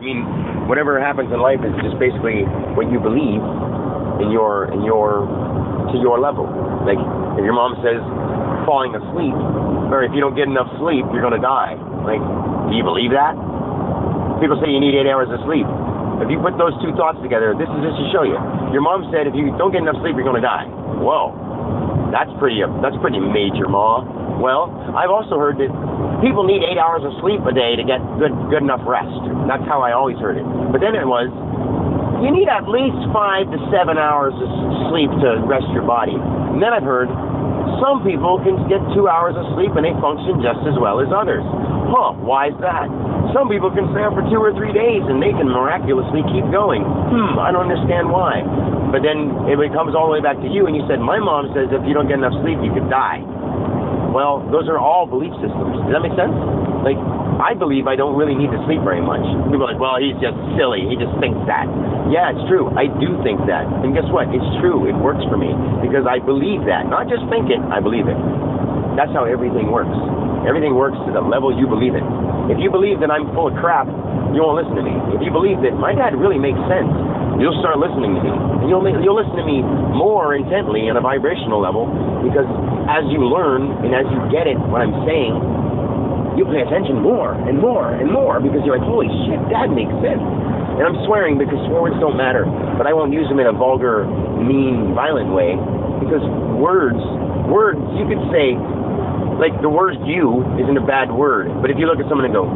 mean, whatever happens in life is just basically what you believe to your level. Like, if your mom says falling asleep, or if you don't get enough sleep, you're gonna die. Like, do you believe that? People say you need 8 hours of sleep. If you put those two thoughts together, this is just to show you. Your mom said if you don't get enough sleep, you're gonna die. Whoa, that's pretty major, Ma. Well, I've also heard that people need 8 hours of sleep a day to get good enough rest. That's how I always heard it. But then it was, you need at least 5 to 7 hours of sleep to rest your body. And then I've heard some people can get 2 hours of sleep and they function just as well as others. Huh, why is that? Some people can stay up for 2 or 3 days and they can miraculously keep going. I don't understand why. But then it comes all the way back to you, and you said, my mom says if you don't get enough sleep, you could die. Well, those are all belief systems. Does that make sense? Like, I believe I don't really need to sleep very much. People are like, well, he's just silly. He just thinks that. Yeah, it's true. I do think that. And guess what? It's true. It works for me because I believe that. Not just think it, I believe it. That's how everything works. Everything works to the level you believe it. If you believe that I'm full of crap, you won't listen to me. If you believe that my dad really makes sense, you'll start listening to me. And you'll listen to me more intently on a vibrational level, because as you learn and as you get it, what I'm saying, you pay attention more and more and more, because you're like, holy shit, Dad makes sense. And I'm swearing because swear words don't matter, but I won't use them in a vulgar, mean, violent way, because words, you could say, like the word you isn't a bad word, but if you look at someone and go,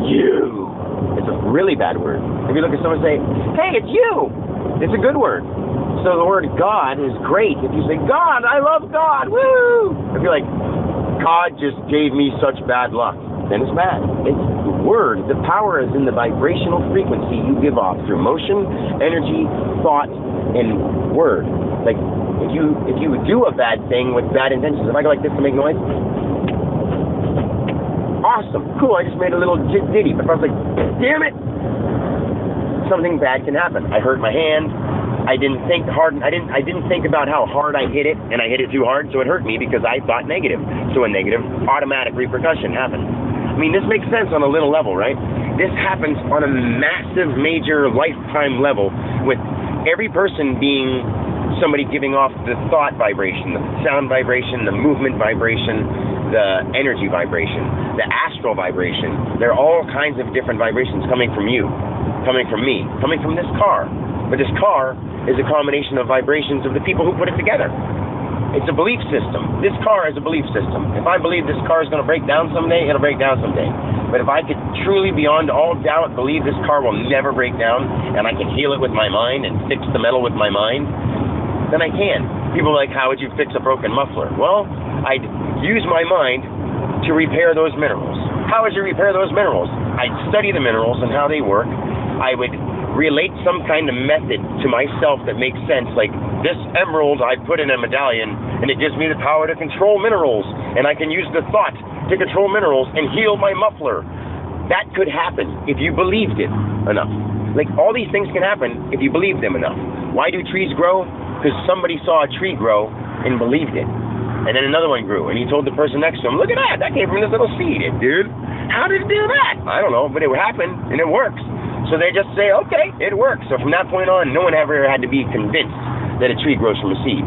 you, it's a really bad word. If you look at someone and say, hey, it's you, it's a good word. So the word God is great. If you say, God, I love God, woo! If you're like, God just gave me such bad luck, then it's bad. It's the word. The power is in the vibrational frequency you give off through motion, energy, thought, and word. Like, if you do a bad thing with bad intentions, if I go like this to make noise, awesome, cool, I just made a little ditty. But if I was like, damn it, something bad can happen. I hurt my hand. I didn't think hard. I didn't think about how hard I hit it, and I hit it too hard, so it hurt me because I thought negative. So a negative automatic repercussion happened. I mean, this makes sense on a little level, right? This happens on a massive, major, lifetime level, with every person being somebody giving off the thought vibration, the sound vibration, the movement vibration, the energy vibration, the astral vibration. There are all kinds of different vibrations coming from you, coming from me, coming from this car. But this car is a combination of vibrations of the people who put it together. It's a belief system. This car is a belief system. If I believe this car is going to break down someday, it'll break down someday. But if I could truly, beyond all doubt, believe this car will never break down, and I can heal it with my mind and fix the metal with my mind, then I can. People are like, how would you fix a broken muffler? Well, I'd use my mind to repair those minerals. How would you repair those minerals? I'd study the minerals and how they work. I would relate some kind of method to myself that makes sense, like this emerald I put in a medallion and it gives me the power to control minerals, and I can use the thought to control minerals and heal my muffler. That could happen if you believed it enough. Like, all these things can happen if you believe them enough. Why do trees grow? Because somebody saw a tree grow and believed it. And then another one grew, and he told the person next to him, look at that came from this little seed, dude. How did it do that? I don't know, but it happened, and it works. So they just say, okay, it works. So from that point on, no one ever had to be convinced that a tree grows from a seed.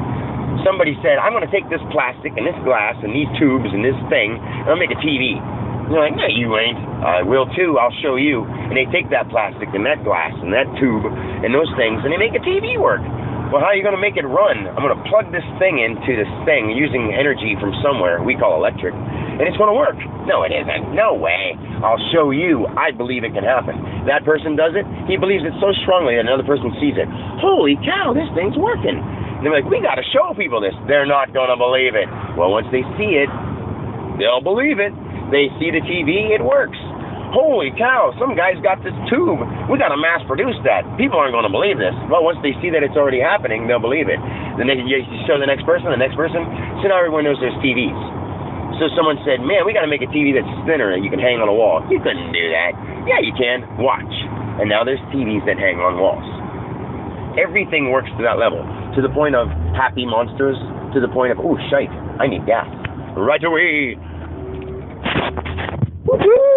Somebody said, I'm going to take this plastic and this glass and these tubes and this thing, and I'll make a TV. And they're like, no, you ain't. I will too. I'll show you. And they take that plastic and that glass and that tube and those things, and they make a TV work. Well, how are you going to make it run? I'm going to plug this thing into this thing using energy from somewhere we call electric, and it's going to work. No, it isn't. No way. I'll show you. I believe it can happen. That person does it. He believes it so strongly that another person sees it. Holy cow, this thing's working. And they're like, we got to show people this. They're not going to believe it. Well, once they see it, they'll believe it. They see the TV, it works. Holy cow, some guy's got this tube. We got to mass produce that. People aren't going to believe this. Well, once they see that it's already happening, they'll believe it. Then you show the next person. So now everyone knows there's TVs. So someone said, man, we got to make a TV that's thinner and you can hang on a wall. You couldn't do that. Yeah, you can. Watch. And now there's TVs that hang on walls. Everything works to that level. To the point of happy monsters. To the point of, oh, shite, I need gas. Right away. Woo-hoo!